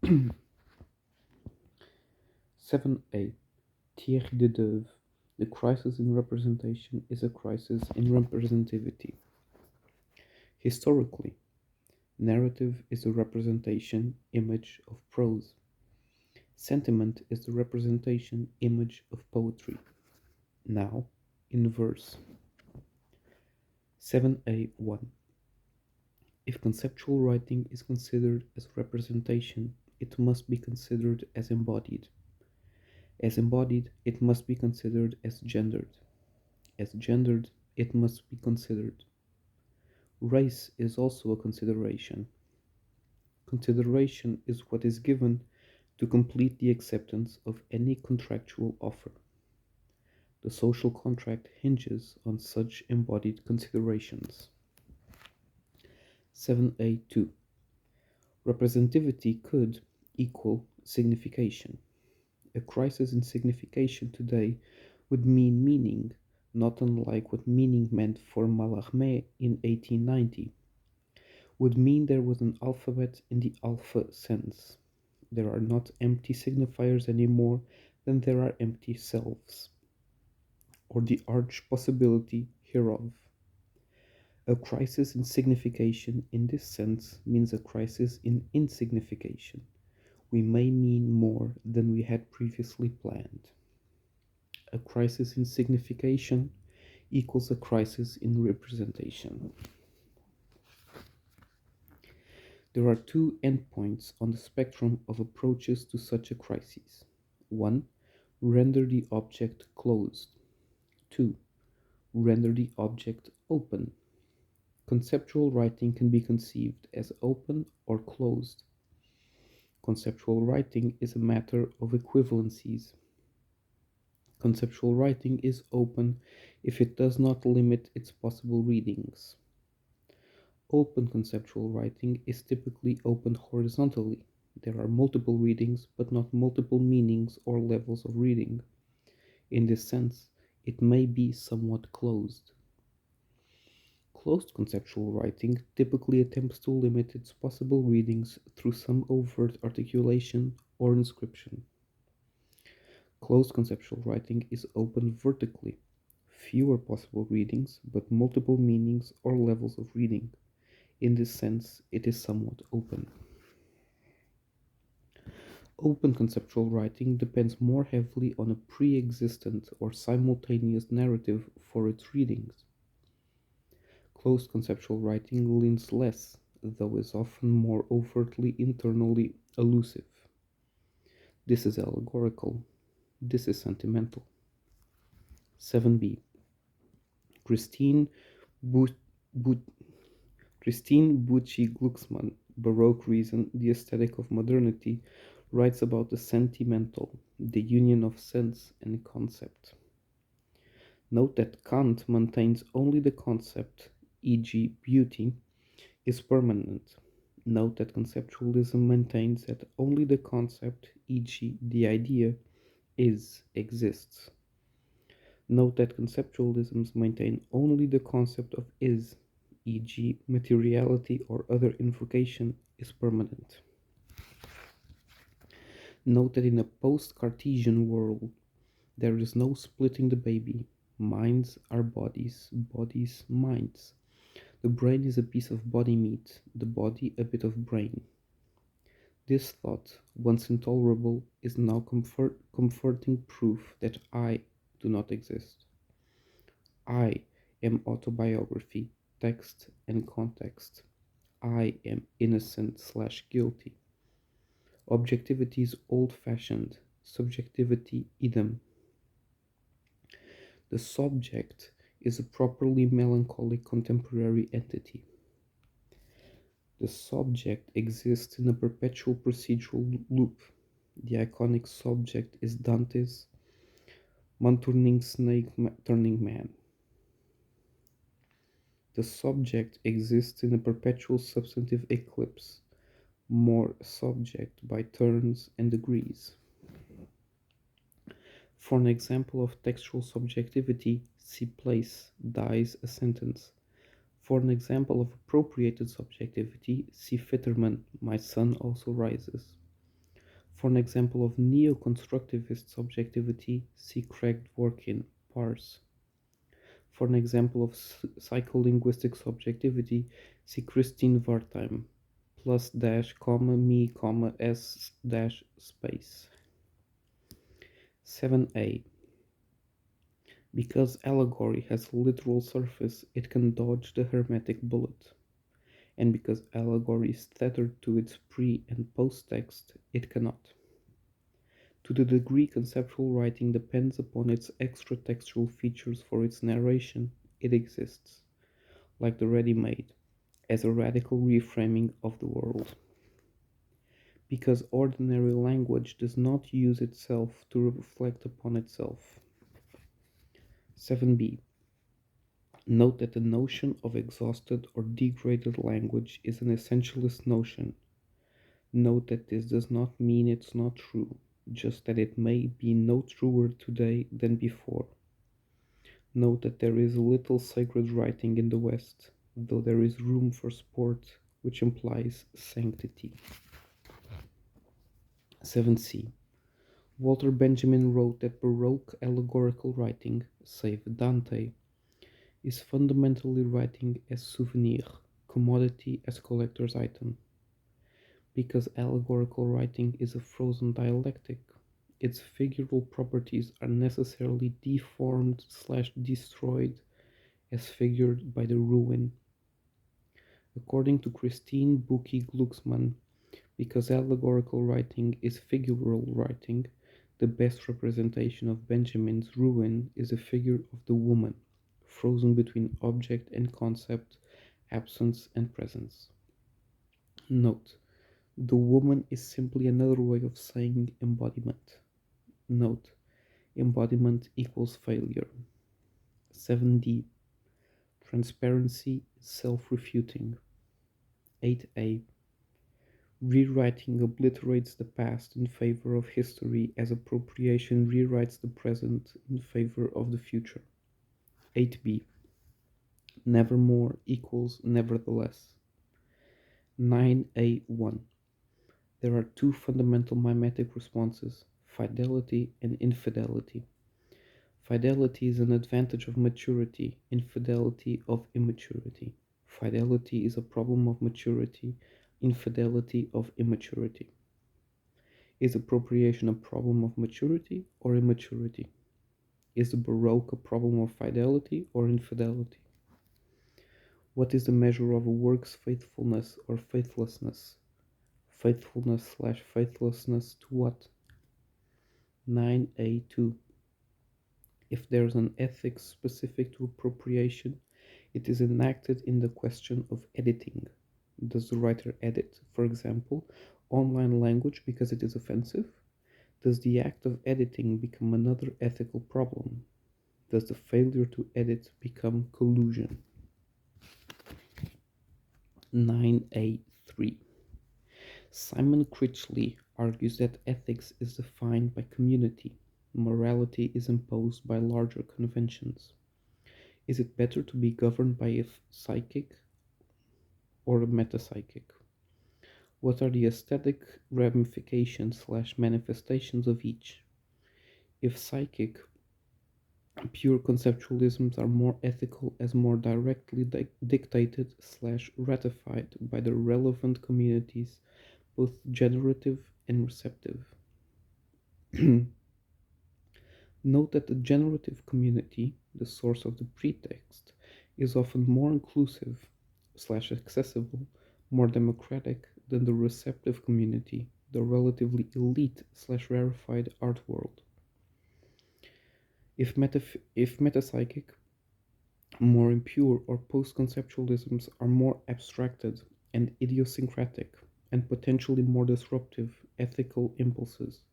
7a. Thierry de Deuve. The crisis in representation is a crisis in representativity. Historically, narrative is the representation image of prose. Sentiment is the representation image of poetry. Now, in verse. 7a1. If conceptual writing is considered as representation, it must be considered as embodied. As embodied, it must be considered as gendered. As gendered, it must be considered. Race is also a consideration. Consideration is what is given to complete the acceptance of any contractual offer. The social contract hinges on such embodied considerations. 7a2. Representativity could equal signification. A crisis in signification today would mean meaning, not unlike what meaning meant for Mallarmé in 1890. Would mean there was an alphabet in the alpha sense. There are not empty signifiers any more than there are empty selves, or the arch possibility hereof. A crisis in signification in this sense means a crisis in insignification. We may mean more than we had previously planned. A crisis in signification equals a crisis in representation. There are two endpoints on the spectrum of approaches to such a crisis. 1. Render the object closed. 2. Render the object open. Conceptual writing can be conceived as open or closed. Conceptual writing is a matter of equivalencies. Conceptual writing is open if it does not limit its possible readings. Open conceptual writing is typically open horizontally. There are multiple readings, but not multiple meanings or levels of reading. In this sense, it may be somewhat closed. Closed conceptual writing typically attempts to limit its possible readings through some overt articulation or inscription. Closed conceptual writing is open vertically. Fewer possible readings, but multiple meanings or levels of reading. In this sense, it is somewhat open. Open conceptual writing depends more heavily on a pre-existent or simultaneous narrative for its readings. Closed conceptual writing leans less, though is often more overtly internally elusive. This is allegorical. This is sentimental. 7b. Christine Bucci-Glucksmann, Baroque Reason, The Aesthetic of Modernity, writes about the sentimental, the union of sense and concept. Note that Kant maintains only the concept, e.g., beauty, is permanent. Note that conceptualism maintains that only the concept, e.g., the idea, exists. Note that conceptualisms maintain only the concept of is, e.g., materiality or other invocation, is permanent. Note that in a post-Cartesian world, there is no splitting the baby. Minds are bodies, bodies minds. The brain is a piece of body meat, the body a bit of brain. This thought, once intolerable, is now comforting proof that I do not exist. I am autobiography, text and context. I am innocent/guilty. Objectivity is old-fashioned, subjectivity idem. The subject is a properly melancholic contemporary entity. The subject exists in a perpetual procedural loop. The iconic subject is Dante's man-turning snake turning man. The subject exists in a perpetual substantive eclipse, more subject by turns and degrees. For an example of textual subjectivity, see place, dies a sentence. For an example of appropriated subjectivity, see Fitterman, my sun also rises. For an example of neo-constructivist subjectivity, see Craig Dworkin, Parse. For an example of psycholinguistic subjectivity, see Christine Wartheim, plus dash comma me comma s dash space. 7a. Because allegory has a literal surface, it can dodge the hermetic bullet. And because allegory is tethered to its pre- and post-text, it cannot. To the degree conceptual writing depends upon its extra-textual features for its narration, it exists, like the ready-made, as a radical reframing of the world. Because ordinary language does not use itself to reflect upon itself. 7b. Note that the notion of exhausted or degraded language is an essentialist notion. Note that this does not mean it's not true, just that it may be no truer today than before. Note that there is little sacred writing in the West, though there is room for sport, which implies sanctity. 7c. Walter Benjamin wrote that Baroque allegorical writing, save Dante, is fundamentally writing as souvenir, commodity as collector's item. Because allegorical writing is a frozen dialectic, its figural properties are necessarily deformed/destroyed as figured by the ruin. According to Christine Bucki-Glucksmann, because allegorical writing is figural writing, the best representation of Benjamin's ruin is a figure of the woman, frozen between object and concept, absence and presence. Note: the woman is simply another way of saying embodiment. Note: embodiment equals failure. 7d. Transparency is self-refuting. 8a. Rewriting obliterates the past in favor of history as appropriation rewrites the present in favor of the future. 8b. Nevermore equals nevertheless. 9a1. There are two fundamental mimetic responses, fidelity and infidelity. Fidelity is an advantage of maturity, infidelity of immaturity. Fidelity is a problem of maturity, infidelity of immaturity. Is appropriation a problem of maturity or immaturity? Is the Baroque a problem of fidelity or infidelity? What is the measure of a work's faithfulness or faithlessness? Faithfulness/faithlessness to what? 9a2. If there is an ethics specific to appropriation, it is enacted in the question of editing. Does the writer edit, for example, online language because it is offensive? Does the act of editing become another ethical problem? Does the failure to edit become collusion? 9a3. Simon Critchley argues that ethics is defined by community. Morality is imposed by larger conventions. Is it better to be governed by a psychic or a metapsychic? What are the aesthetic ramifications/manifestations of each? If psychic, pure conceptualisms are more ethical as more directly dictated/ratified by the relevant communities, both generative and receptive. Note that the generative community, the source of the pretext, is often more inclusive/accessible, more democratic than the receptive community, the relatively elite/rarefied art world. If metapsychic, more impure or post-conceptualisms are more abstracted and idiosyncratic, and potentially more disruptive ethical impulses,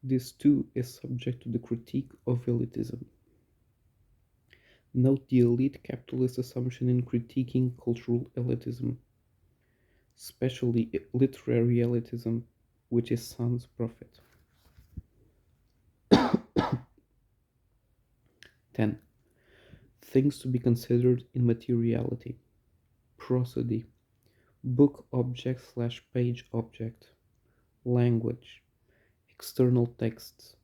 this too is subject to the critique of elitism. Note the elite capitalist assumption in critiquing cultural elitism, especially literary elitism, which is sans profit. 10. Things to be considered in materiality. Prosody. Book object/page object. Language. external texts,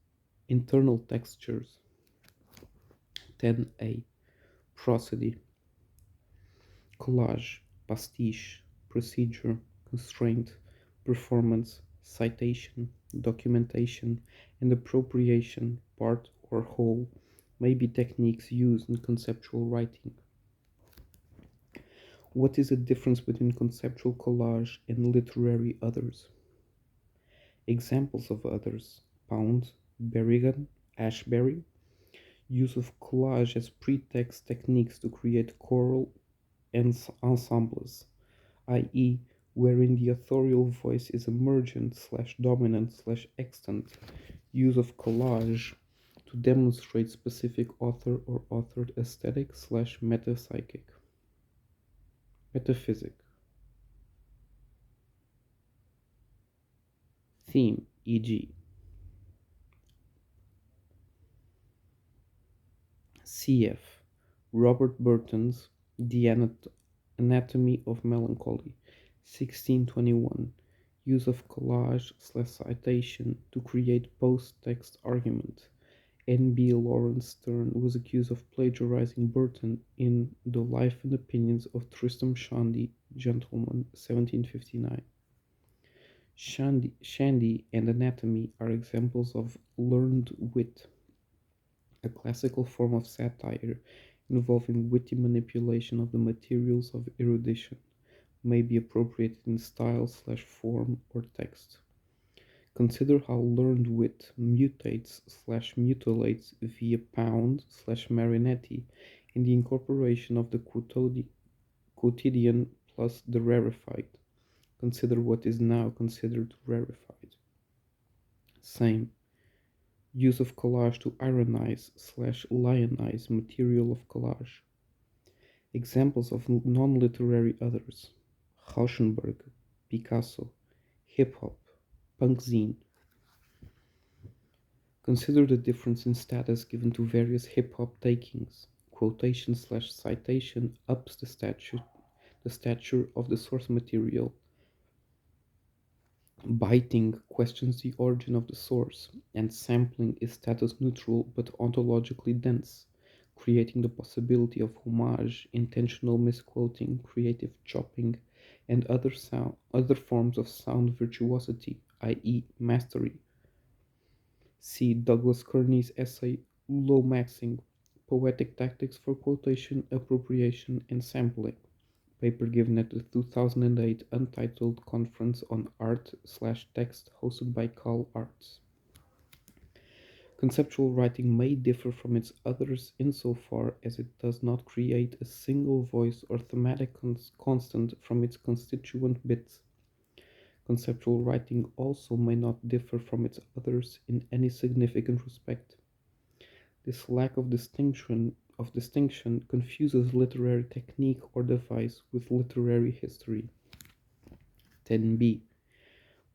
internal textures. 10a. Prosody, collage, pastiche, procedure, constraint, performance, citation, documentation, and appropriation, part or whole, may be techniques used in conceptual writing. What is the difference between conceptual collage and literary others? Examples of others: Pound, Berrigan, Ashbery. Use of collage as pretext techniques to create choral ensembles, i.e., wherein the authorial voice is emergent/dominant/extant. Use of collage to demonstrate specific author or authored aesthetic/metapsychic. Metaphysic. Theme, e.g., cf. Robert Burton's The Anatomy of Melancholy, 1621. Use of collage/citation to create post-text argument. N.B. Lawrence Sterne was accused of plagiarizing Burton in The Life and Opinions of Tristram Shandy, Gentleman, 1759. Shandy and anatomy are examples of learned wit, a classical form of satire involving witty manipulation of the materials of erudition, may be appropriated in style/form or text. Consider how learned wit mutates/mutilates via Pound/Marinetti in the incorporation of the quotidian plus the rarefied. Consider what is now considered rarefied. Same. Use of collage to ironize/lionize material of collage. Examples of non-literary others: Rauschenberg, Picasso, hip-hop, punk zine. Consider the difference in status given to various hip-hop takings. Quotation/citation ups the stature of the source material. Biting questions the origin of the source, and sampling is status neutral but ontologically dense, creating the possibility of homage, intentional misquoting, creative chopping, and other forms of sound virtuosity, i.e., mastery. See Douglas Kearney's essay Low-Maxing: Poetic Tactics for Quotation, Appropriation, and Sampling, paper given at the 2008 Untitled Conference on Art/Text hosted by Cal Arts. Conceptual writing may differ from its others insofar as it does not create a single voice or thematic constant from its constituent bits. Conceptual writing also may not differ from its others in any significant respect. This lack of distinction confuses literary technique or device with literary history. 10b.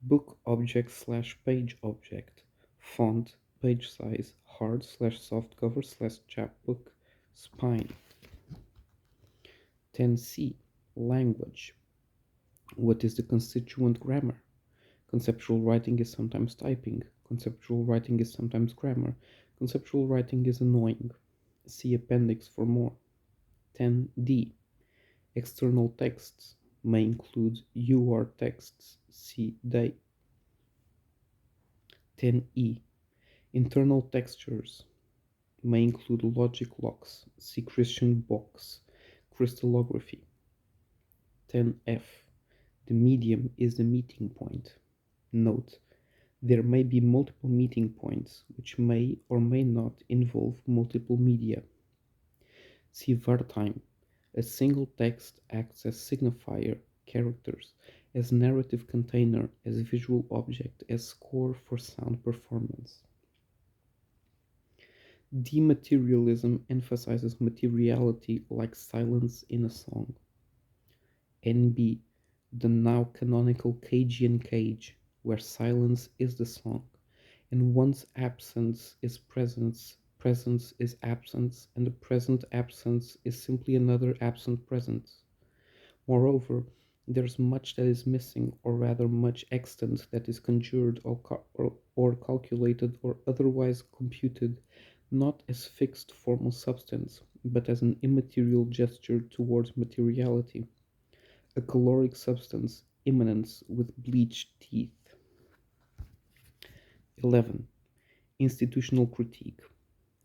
Book object/page object. Font, page size, hard/softcover/chapbook, spine. 10c. Language. What is the constituent grammar? Conceptual writing is sometimes typing. Conceptual writing is sometimes grammar. Conceptual writing is annoying. See appendix for more. 10d. External texts may include UR texts. See they. 10e. Internal textures may include logic locks. See Christian Bock's crystallography. 10f. The medium is the meeting point. Note: there may be multiple meeting points, which may or may not involve multiple media. See Wartime. A single text acts as signifier, characters, as narrative container, as visual object, as score for sound performance. Dematerialism emphasizes materiality like silence in a song. NB. The now canonical Cagean cage, where silence is the song, and once absence is presence, presence is absence, and the present absence is simply another absent presence. Moreover, There's much that is missing, or rather much extant that is conjured or calculated or otherwise computed, not as fixed formal substance, but as an immaterial gesture towards materiality, a caloric substance, immanence with bleached teeth. 11. Institutional critique,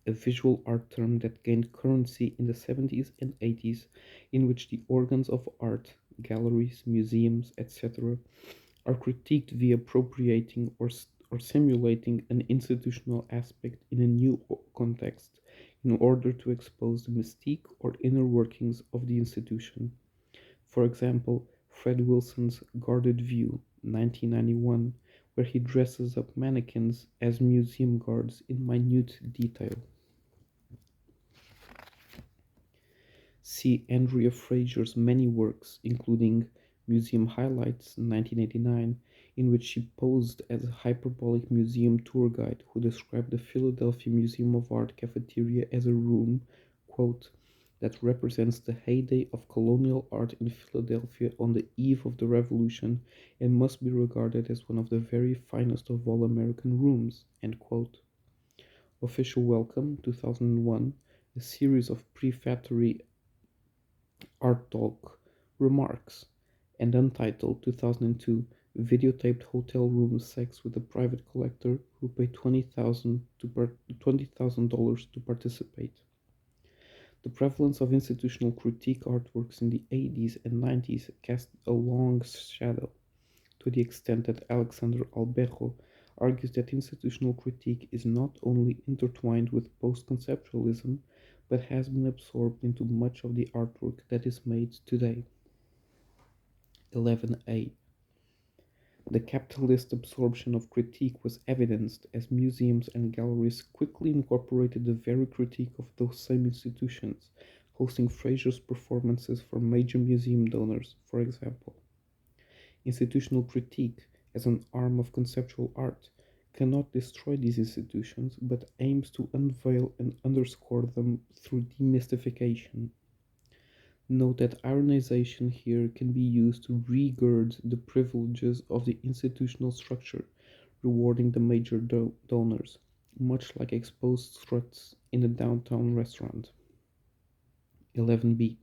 a visual art term that gained currency in the 70s and 80s, in which the organs of art, galleries, museums, etc., are critiqued via appropriating or simulating an institutional aspect in a new context in order to expose the mystique or inner workings of the institution. For example, Fred Wilson's Guarded View, 1991, where he dresses up mannequins as museum guards in minute detail. See Andrea Fraser's many works, including Museum Highlights, 1989, in which she posed as a hyperbolic museum tour guide who described the Philadelphia Museum of Art cafeteria as a room, quote, that represents the heyday of colonial art in Philadelphia on the eve of the Revolution and must be regarded as one of the very finest of all American rooms, end quote. Official Welcome, 2001, a series of prefatory Art Talk Remarks, and Untitled 2002 videotaped hotel room sex with a private collector who paid $20,000 to participate. The prevalence of institutional critique artworks in the 80s and 90s cast a long shadow, to the extent that Alexander Albejo argues that institutional critique is not only intertwined with post-conceptualism, but has been absorbed into much of the artwork that is made today. 11a. The capitalist absorption of critique was evidenced as museums and galleries quickly incorporated the very critique of those same institutions, hosting Fraser's performances for major museum donors, for example. Institutional critique, as an arm of conceptual art, cannot destroy these institutions, but aims to unveil and underscore them through demystification. Note that ironization here can be used to regird the privileges of the institutional structure, rewarding the major donors, much like exposed struts in a downtown restaurant. 11b.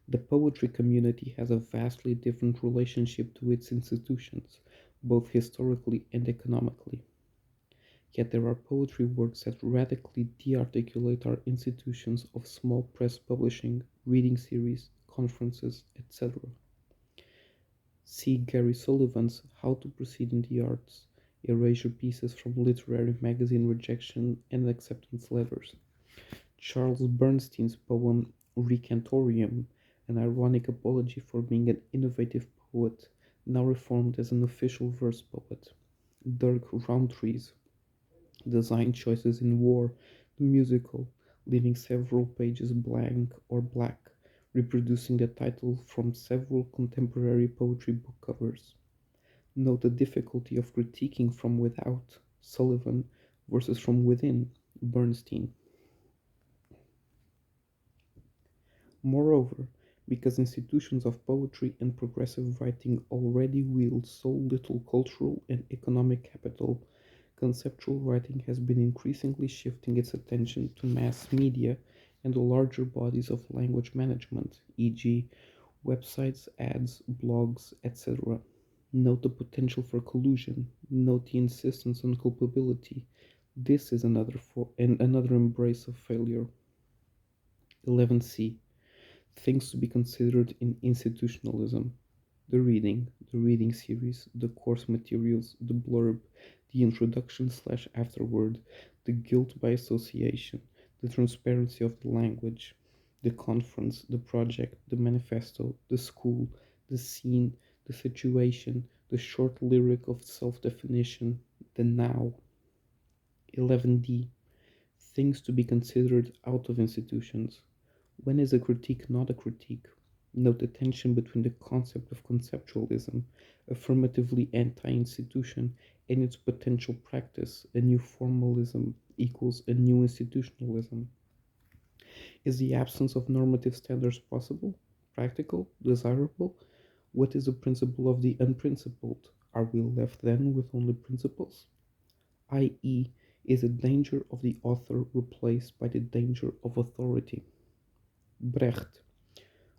The poetry community has a vastly different relationship to its institutions, both historically and economically. Yet there are poetry works that radically dearticulate our institutions of small press publishing, reading series, conferences, etc. See Gary Sullivan's How to Proceed in the Arts, erasure pieces from literary magazine rejection and acceptance letters. Charles Bernstein's poem Recantorium, an ironic apology for being an innovative poet, now reformed as an official verse poet. Dirk Roundtree's Design Choices in War, the musical, leaving several pages blank or black, reproducing the title from several contemporary poetry book covers. Note the difficulty of critiquing from without, Sullivan, versus from within, Bernstein. Moreover, because institutions of poetry and progressive writing already wield so little cultural and economic capital, conceptual writing has been increasingly shifting its attention to mass media and the larger bodies of language management, e.g., websites, ads, blogs, etc. Note the potential for collusion, note the insistence on culpability. This is another embrace of failure. 11c. Things to be considered in institutionalism: the reading series, the course materials, the blurb, the introduction/afterword, the guilt by association, the transparency of the language, the conference, the project, the manifesto, the school, the scene, the situation, the short lyric of self-definition, the now. 11d. Things to be considered out of institutions. When is a critique not a critique? Note the tension between the concept of conceptualism, affirmatively anti-institution, and its potential practice, a new formalism equals a new institutionalism. Is the absence of normative standards possible, practical, desirable, What is the principle of the unprincipled? Are we left then with only principles? I.e., is the danger of the author replaced by the danger of authority? Brecht,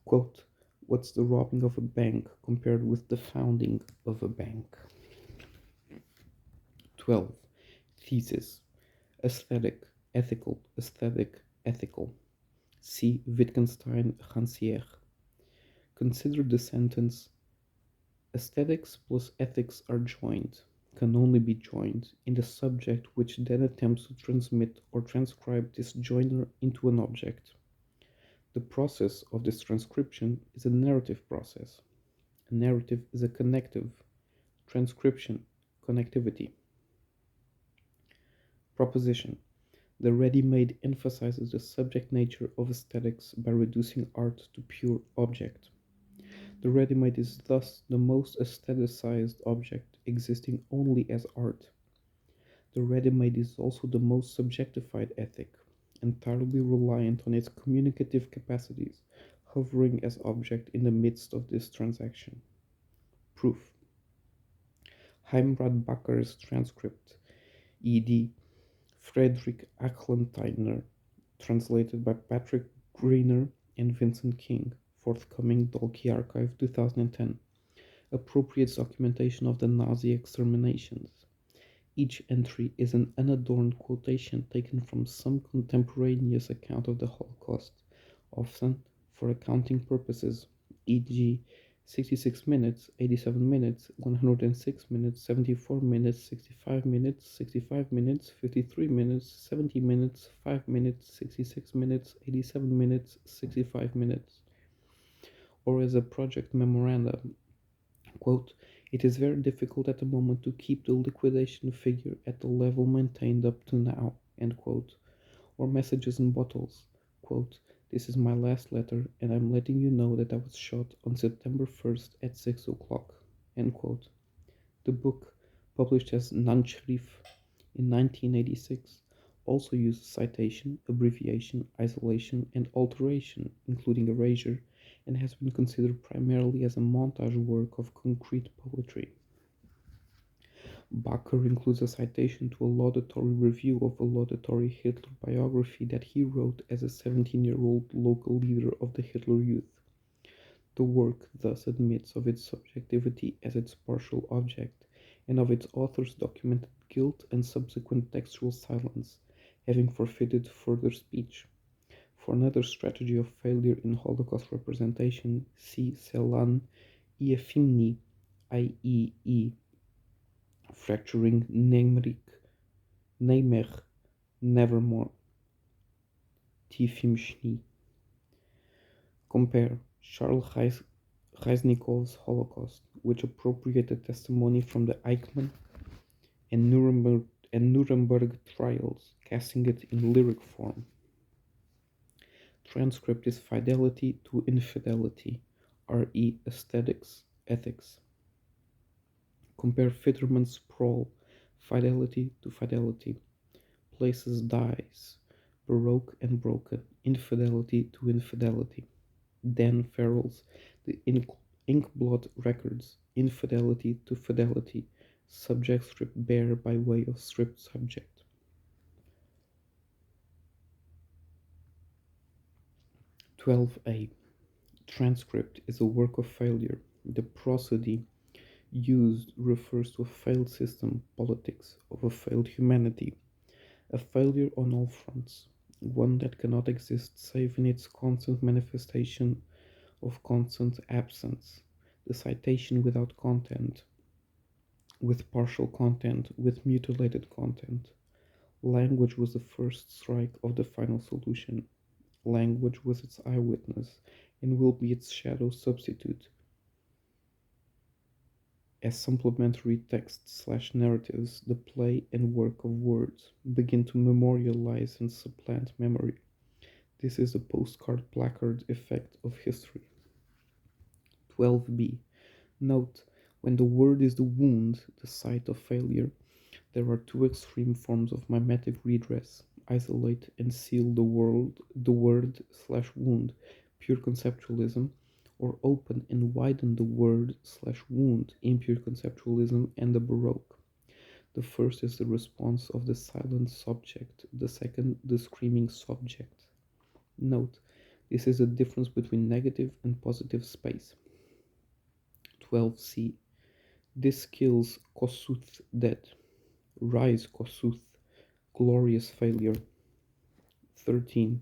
quote, what's the robbing of a bank compared with the founding of a bank? 12. Thesis. Aesthetic, ethical, aesthetic, ethical. See Wittgenstein, Rancière. Consider the sentence, aesthetics plus ethics are joined, can only be joined, in the subject which then attempts to transmit or transcribe this joiner into an object. The process of this transcription is a narrative process. A narrative is a connective, transcription, connectivity. Proposition. The ready-made emphasizes the subject nature of aesthetics by reducing art to pure object. The ready-made is thus the most aestheticized object, existing only as art. The ready-made is also the most subjectified ethic, entirely reliant on its communicative capacities, hovering as object in the midst of this transaction. Proof. Heimrad Bakker's transcript, ed. Frederick Achlentiner, translated by Patrick Greener and Vincent King, forthcoming Dalkey Archive 2010, appropriates documentation of the Nazi exterminations. Each entry is an unadorned quotation taken from some contemporaneous account of the Holocaust, often for accounting purposes, e.g., 66 minutes, 87 minutes, 106 minutes, 74 minutes, 65 minutes, 65 minutes, 53 minutes, 70 minutes, 5 minutes, 66 minutes, 87 minutes, 65 minutes. Or as a project memorandum, quote, it is very difficult at the moment to keep the liquidation figure at the level maintained up to now, end quote. Or messages in bottles, quote, this is my last letter and I'm letting you know that I was shot on September 1st at 6 o'clock, end quote. The book, published as Nanschrift in 1986, also uses citation, abbreviation, isolation, and alteration, including erasure, and has been considered primarily as a montage work of concrete poetry. Bakker includes a citation to a laudatory review of a laudatory Hitler biography that he wrote as a 17-year-old local leader of the Hitler Youth. The work thus admits of its subjectivity as its partial object, and of its author's documented guilt and subsequent textual silence, having forfeited further speech. For another strategy of failure in Holocaust representation, see Celan Iefimni, IEE, fracturing Neymer, Nevermore, Tifimshni. Compare Charles Reisnikov's Holocaust, which appropriated testimony from the Eichmann and Nuremberg trials, casting it in lyric form. Transcript is fidelity to infidelity, re. aesthetics, ethics. Compare Fitterman's sprawl, fidelity to fidelity. Places dies, baroque and broken, infidelity to infidelity. Dan Farrell's The Inkblot Records, infidelity to fidelity, subject stripped bare by way of stripped subject. 12a. Transcript is a work of failure. The prosody used refers to a failed system, politics, of a failed humanity, a failure on all fronts, one that cannot exist save in its constant manifestation of constant absence, the citation without content, with partial content, with mutilated content. Language was the first strike of the final solution. Language was its eyewitness and will be its shadow substitute. As supplementary text/narratives, the play and work of words begin to memorialize and supplant memory. This is the postcard placard effect of history. 12b. Note, when the word is the wound, the site of failure, there are two extreme forms of mimetic redress: isolate and seal the word/wound, pure conceptualism, or open and widen the word/wound impure conceptualism and the Baroque. The first is the response of the silent subject, the second, the screaming subject. Note, this is the difference between negative and positive space. 12c. This kills Kossuth dead. Rise Kossuth, glorious failure. 13.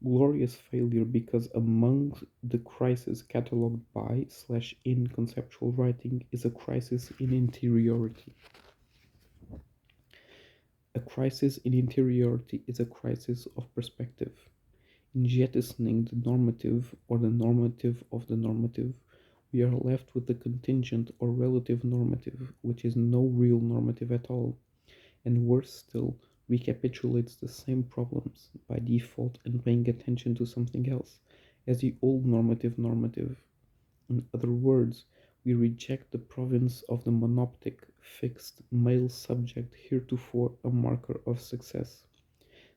Glorious failure because among the crises catalogued by/in conceptual writing is a crisis in interiority. A crisis in interiority is a crisis of perspective. In jettisoning the normative or the normative of the normative, we are left with the contingent or relative normative, which is no real normative at all, and worse still, recapitulates the same problems by default and paying attention to something else, as the old normative. In other words, we reject the province of the monoptic, fixed, male subject heretofore a marker of success.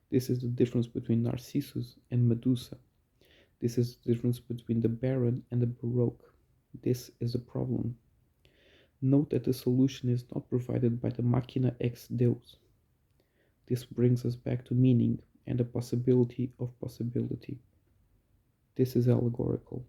This is the difference between Narcissus and Medusa. This is the difference between the Baron and the Baroque. This is the problem. Note that the solution is not provided by the Machina ex Deus. This brings us back to meaning and the possibility of possibility. This is allegorical.